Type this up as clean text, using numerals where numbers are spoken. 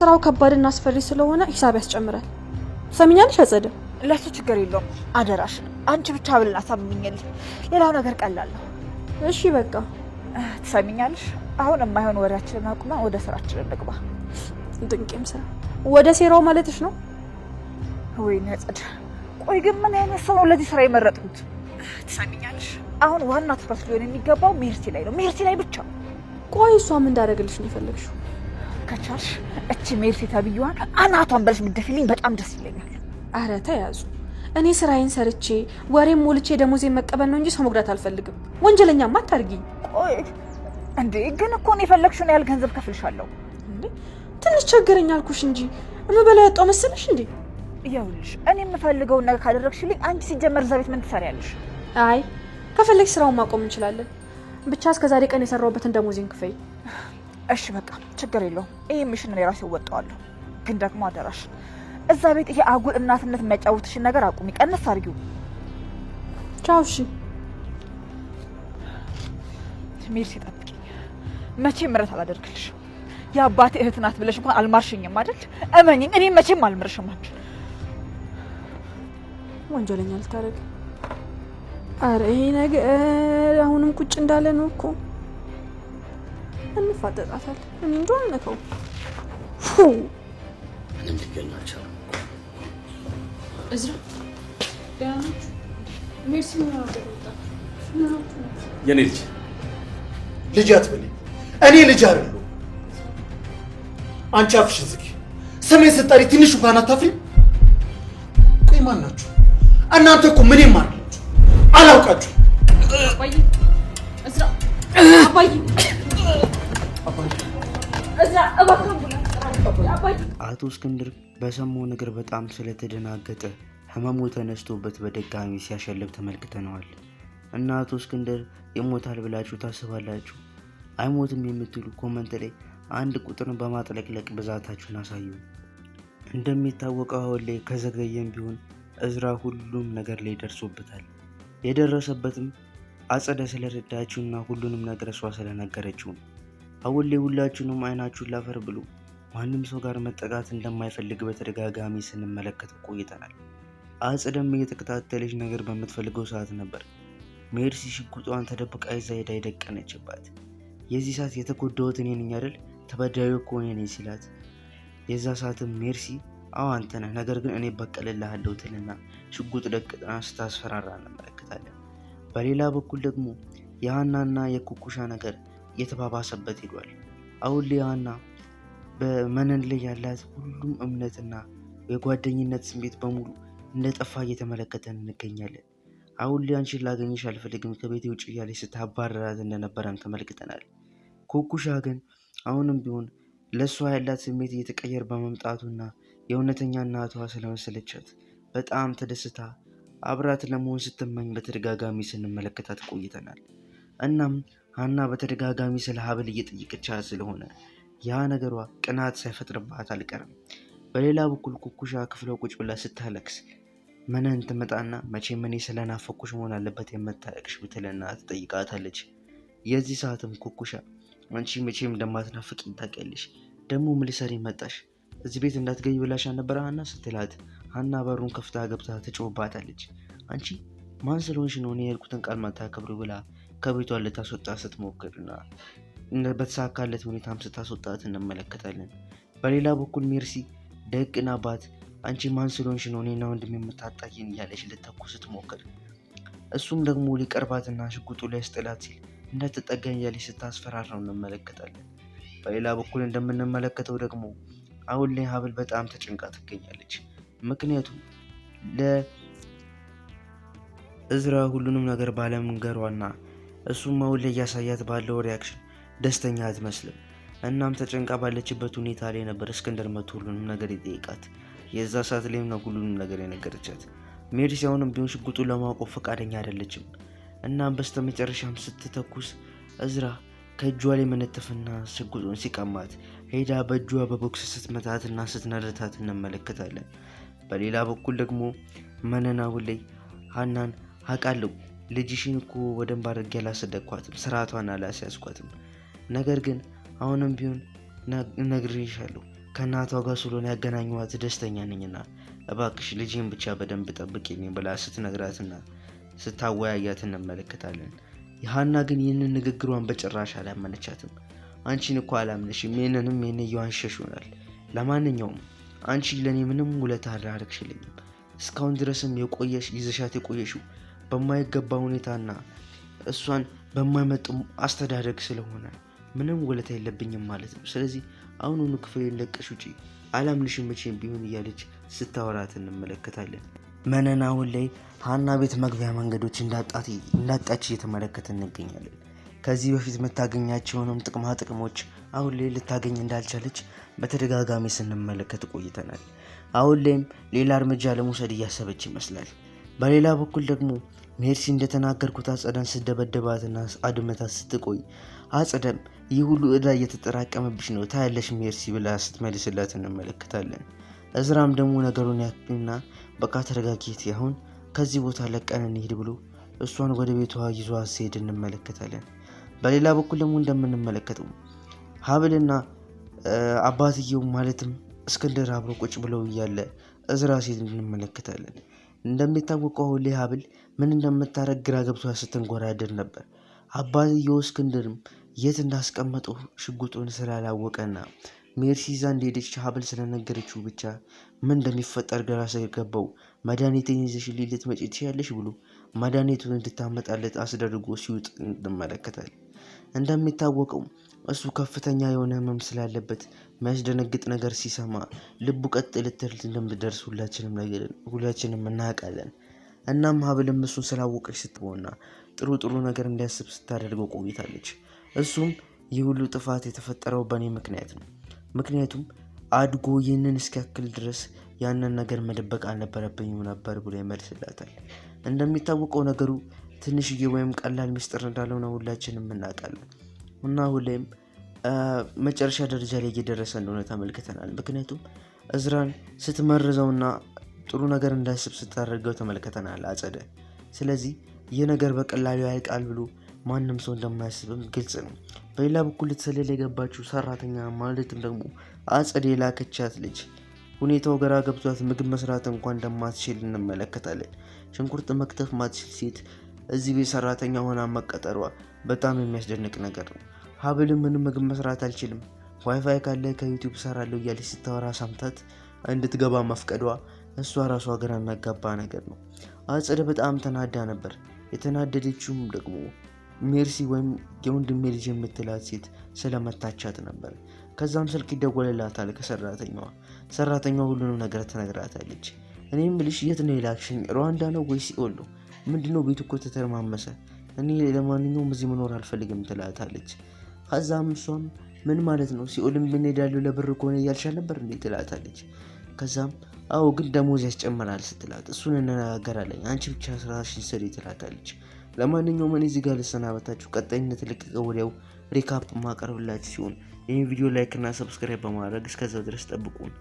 ስራው ከባድና አስፈሪ ስለሆነ ሂሳብ ያስጨምራል። ሰሚኛልሽ አጸደ? ለሱ ችግር የለውም አደራሽ። አንቺ ብቻ ብለን አሳምኝልኝ፣ ሌላው ነገር ቀላል ነው። እሺ በቃ ትሰሚኛለሽ? አሁን የማይሆን ወሬያችንን አቁመን ወደ ስራችን እንግባ። ድንቄም ስራ ወደ ሴራው ማለትሽ ነው? ወይኔ አጸደ፣ ቆይ ግን ምን አይነት ሰው ነው ለዚህ ስራ የመረጥኩት? ትሰሚኛለሽ? አሁን ዋና ትኩረት ሊሆን የሚገባው ሜርሲ ላይ ነው፣ ሜርሲ ላይ ብቻ። ቆይ እሷም እንዳደረግልሽ ነው የፈለግሽው? ከቻልሽ እቺ ሜርሲ ተብዬዋን አናቷን በልሽ ምትደፊልኝ በጣም ደስ ይለኛል። አረ ተያዙ። እኔ ስራዬን ሰርቼ ወሬም ሞልቼ ደሞዜን መቀበል ነው እንጂ ሰው መጉዳት አልፈልግም። ወንጀለኛማ አታርጊኝ። ቆይ እንዴ ግን እኮ ነው የፈለግሽውን ያህል ገንዘብ ከፍልሻለሁ። እንዴ ትንሽ ቸገረኝ አልኩሽ እንጂ እምበላው ያጣው መሰለሽ እንዴ? ይኸውልሽ እኔ የምፈልገውን ነገር ካደረግሽልኝ አንቺ ሲጀመር እዛ ቤት ምን ትሰሪያለሽ? አይ ከፈለግሽ ስራውን ማቆም እንችላለን። ብቻ እስከዛሬ ቀን የሰራሁበትን ደሞዜን ክፈይ። እሺ በቃ ችግር የለውም። ይሄ ሚሽን ነው ራሴ ወጣዋለሁ። ግን ደግሞ አደራሽ እዛ ቤት ይሄ አጉል እናትነት የሚያጫውትሽን ነገር አቁሚ፣ ቀነስ አድርጊው። ቻው። እሺ ሜርሲ ጠብቂኝ፣ መቼም ምረት አላደርግልሽም። የአባቴ እህት ናት ብለሽ እንኳን አልማርሽኝም አይደል? እመኚኝ፣ እኔ መቼም አልምርሽም። አንቺ ወንጀለኛ ልታረግ። አረ ይሄ ነገር አሁንም ቁጭ እንዳለ ነው እኮ። እንፋጠጣታለን። እኔ እንጃ አልነካው። ምንም ሊገናቸው እዝራ ዳንቹ ሜርሲ ነው የኔ ልጅ አትበለኝ። እኔ ልጅ አይደለሁ። አንቺ አፍሽን ዝጊ። ስሜን ስትጠሪ ትንሽ እንኳን አታፍሪም? ቆይ ማን ናችሁ እናንተ? እኮ ምንም አይደላችሁ፣ አላውቃችሁ። አባዬ እዝራ አባዬ አቶ እስክንድር በሰማው ነገር በጣም ስለተደናገጠ ህመሙ ተነስቶበት በድጋሚ ሲያሸልብ ተመልክተነዋል። እና አቶ እስክንድር ይሞታል ብላችሁ ታስባላችሁ? አይሞትም የምትሉ ኮመንት ላይ አንድ ቁጥርን በማጥለቅለቅ ብዛታችሁን አሳዩ። እንደሚታወቀው አሁን ላይ ከዘገየም ቢሆን እዝራ ሁሉም ነገር ላይ ደርሶበታል። የደረሰበትም አጸደ ስለረዳችውና ሁሉንም ነገር እሷ ስለነገረችው ነው። አሁን ላይ ሁላችሁንም አይናችሁን ላፈር ብሎ ማንም ሰው ጋር መጠጋት እንደማይፈልግ በተደጋጋሚ ስንመለከት ቆይተናል። አጸደም እየተከታተለች ነገር በምትፈልገው ሰዓት ነበር ሜርሲ ሽጉጧን ተደብቃ ይዛ ሄዳ የደቀነችባት። የዚህ ሰዓት የተጎዳሁት እኔ ነኝ አይደል? ተበዳዩ እኮ እኔ ነኝ ሲላት፣ የዛ ሰዓትም ሜርሲ አዎ አንተ ነህ፣ ነገር ግን እኔ በቀልልሃለሁ ትልና ሽጉጥ ደቅና ስታስፈራራ እንመለከታለን። በሌላ በኩል ደግሞ የሃናና የኩኩሻ ነገር እየተባባሰበት ሄዷል። አሁን ላይ ሃና በመነን ላይ ያላት ሁሉም እምነትና የጓደኝነት ስሜት በሙሉ እንደጠፋ እየተመለከተን እንገኛለን። አሁን ላይ አንቺን ላገኝሽ አልፈልግም ከቤቴ ውጭ እያለች ስታባረራት እንደነበረም ተመልክተናል። ኩኩሻ ግን አሁንም ቢሆን ለእሷ ያላት ስሜት እየተቀየረ በመምጣቱና የእውነተኛ እናቷ ስለመሰለቻት በጣም ተደስታ አብራት ለመሆን ስትመኝ በተደጋጋሚ ስንመለከታት ቆይተናል። እናም ሃና በተደጋጋሚ ስለ ሀብል እየጠየቀቻት ስለሆነ ያ ነገሯ ቅናት ሳይፈጥርባት አልቀርም። በሌላ በኩል ኩኩሻ ክፍሏ ቁጭ ብላ ስታለቅስ መነን ትመጣና መቼም እኔ ስለናፈኩሽ መሆን አለበት የምታለቅሽ ብትልና ትጠይቃታለች። የዚህ ሰዓትም ኩኩሻ አንቺ መቼም እንደማትናፍቂኝ ታውቂያለሽ፣ ደግሞ ምን ልትሰሪ መጣሽ? እዚህ ቤት እንዳትገቢ ብላሽ አልነበረ ሃና ስትላት፣ ሃና በሩን ከፍታ ገብታ ትጮህባታለች። አንቺ ማን ስለሆንሽ ነው እኔ ያልኩትን ቃል ማታከብሪ ብላ ከቤቷ ልታስወጣ ስትሞክርና በተሳካለት ሁኔታም ስታስወጣት እንመለከታለን። በሌላ በኩል ሜርሲ ደግና አባት አንቺ ማን ስለሆንሽ ነው እኔና ወንድም የምታጣቂን እያለች ልተኩስ ስትሞክር፣ እሱም ደግሞ ሊቀርባትና ሽጉጡ ላይ ስጥላት ሲል እንዳትጠጋኝ እያለች ስታስፈራራው እንመለከታለን። በሌላ በኩል እንደምንመለከተው ደግሞ አሁን ላይ ሀብል በጣም ተጨንቃ ትገኛለች። ምክንያቱም ለእዝራ ሁሉንም ነገር ባለመንገሯና እሱም አሁን ላይ እያሳያት ባለው ሪያክሽን ደስተኛ አትመስልም። እናም ተጨንቃ ባለችበት ሁኔታ ላይ ነበር እስክንድር መቶ ሁሉንም ነገር ይጠይቃት። የዛ ሰዓት ላይም ነው ሁሉንም ነገር የነገረቻት። ሜርሲ አሁንም ቢሆን ሽጉጡን ለማቆም ፈቃደኛ አይደለችም። እናም በስተመጨረሻም ስትተኩስ እዝራ ከእጇ ላይ መነተፍና ሽጉጡን ሲቀማት ሄዳ በእጇ በቦክስ ስትመታትና ስትነርታት እንመለከታለን። በሌላ በኩል ደግሞ መነን አሁን ላይ ሃናን አውቃለሁ ልጅሽን እኮ ወደንብ አድርጌ አላሰደኳትም፣ ስርዓቷን አላስያዝኳትም፣ ነገር ግን አሁንም ቢሆን ነግሬሻለሁ ከእናቷ ጋር ስለሆነ ያገናኘኋት ደስተኛ ነኝና እባክሽ ልጄን ብቻ በደንብ ጠብቂኝ ብላ ስትነግራትና ስታወያያት እንመለከታለን። ሀና ግን ይህንን ንግግሯን በጭራሽ አላመነቻትም። አንቺን እኮ አላምንሽም፣ ይህንንም እየዋሸሽ ይሆናል። ለማንኛውም አንቺ ለእኔ ምንም ውለታ አላደረግሽልኝም። እስካሁን ድረስም ይዘሻት የቆየሽው በማይገባ ሁኔታና እሷን በማይመጥም አስተዳደግ ስለሆነ ምንም ውለታ የለብኝም ማለት ነው። ስለዚህ አሁኑኑ ክፍሌን ለቀሽ ውጪ፣ አላምንሽም መቼም ቢሆን እያለች ስታወራት እንመለከታለን። መነን አሁን ላይ ሀና ቤት መግቢያ መንገዶች እንዳጣች እየተመለከት እንገኛለን። ከዚህ በፊት የምታገኛቸውንም ጥቅማ ጥቅሞች አሁን ላይ ልታገኝ እንዳልቻለች በተደጋጋሚ ስንመለከት ቆይተናል። አሁን ላይም ሌላ እርምጃ ለመውሰድ እያሰበች ይመስላል። በሌላ በኩል ደግሞ ሜርሲ እንደተናገርኩት አጸደን ስደበደባትና አድመታት ስትቆይ አጸደም ይህ ሁሉ ዕዳ እየተጠራቀመብሽ ነው ታያለሽ ሜርሲ ብላ ስትመልስላት እንመለከታለን። እዝራም ደግሞ ነገሩን ያክልና በቃ ተረጋጊት፣ አሁን ከዚህ ቦታ ለቀን እንሂድ ብሎ እሷን ወደ ቤቷ ይዟት ሲሄድ እንመለከታለን። በሌላ በኩል ደግሞ እንደምንመለከተው ሀብልና አባትየው ማለትም እስክንድር አብሮ ቁጭ ብለው እያለ እዝራ ሲሄድ እንመለከታለን። እንደሚታወቀው አሁን ላይ ሀብል ምን እንደምታረግ ግራ ገብቷ ስትንጎራደድ ነበር። አባትየው እስክንድርም የት እንዳስቀመጠው ሽጉጡን ስላላወቀና ሜርሲ ይዛ እንደሄደች ሀብል ስለነገረችው ብቻ ምን እንደሚፈጠር ግራ ስለገባው መድኃኒትን ይዘሽልኝ ልትመጪ ትችያለሽ ብሎ መድኃኒቱን እንድታመጣለት አስደርጎ ሲውጥ እንመለከታለን። እንደሚታወቀው እሱ ከፍተኛ የሆነ ህመም ስላለበት የሚያስደነግጥ ነገር ሲሰማ ልቡ ቀጥ ልትል እንደምትደርስ ሁላችንም እናውቃለን። እናም ሀብልም እሱን ስላወቀች ስትሆንና ጥሩ ነገር እንዲያስብ ስታደርገው ቆይታለች። እሱም ይህ ሁሉ ጥፋት የተፈጠረው በእኔ ምክንያት ነው፣ ምክንያቱም አድጎ ይህንን እስኪያክል ድረስ ያንን ነገር መደበቅ አልነበረብኝም ነበር ብሎ ይመልስላታል። እንደሚታወቀው ነገሩ ትንሽዬ ወይም ቀላል ሚስጥር እንዳልሆነ ሁላችንም እናውቃለን እና ሁሌም መጨረሻ ደረጃ ላይ እየደረሰ እንደሆነ ተመልክተናል። ምክንያቱም እዝራን ስትመርዘውና ጥሩ ነገር እንዳያስብ ስታደርገው ተመልክተናል አጸደ። ስለዚህ ይህ ነገር በቀላሉ ያልቃል ብሎ ማንም ሰው እንደማያስብም ግልጽ ነው። በሌላ በኩል ልትሰልል የገባችው ሰራተኛ ማለትም ደግሞ አጸደ የላከቻት ልጅ ሁኔታው ግራ ገብቷት ምግብ መስራት እንኳን እንደማትችል እንመለከታለን። ሽንኩርት መክተፍ ማትችል ሴት እዚህ ቤት ሰራተኛ ሆና መቀጠሯ በጣም የሚያስደንቅ ነገር ነው። ሀብልም ምንም ምግብ መስራት አልችልም፣ ዋይፋይ ካለ ከዩቲዩብ ሰራለሁ እያለች ስታወራ ሰምታት እንድትገባ መፍቀዷ እሷ ራሷ ግራ የሚያጋባ ነገር ነው። አጸደ በጣም ተናዳ ነበር። የተናደደችውም ደግሞ ሜርሲ ወይም የወንድሜ ልጅ የምትላት ሴት ስለመታቻት ነበር። ከዛም ስልክ ይደወልላታል ሰራተኛዋ ሁሉንም ነገር ትነግራታለች። እኔም ልሽ የት ነው የላክሽኝ? ሩዋንዳ ነው ወይስ ሲኦል ነው? ምንድነው ቤቱ እኮ ተተርማመሰ፣ እኔ ለማንኛውም እዚህ መኖር አልፈልግም ትላታለች። ከዛም እሷም ምን ማለት ነው ሲኦልም ብንሄዳለሁ ለብር ከሆነ እያልሻል ነበር እንዴ ትላታለች። ከዛም አዎ ግን ደሞዝ ያስጨምራል ስትላት እሱን እንነጋገራለን አንቺ ብቻ ስራሽን ስሪ ትላታለች። ለማንኛውም እኔ እዚህ ጋር ልሰናበታችሁ። ቀጣይነት ልቀቀው ወዲያው ሪካፕ ማቀርብላችሁ ሲሆን ይህን ቪዲዮ ላይክ እና ሰብስክራይብ በማድረግ እስከዛው ድረስ ጠብቁን።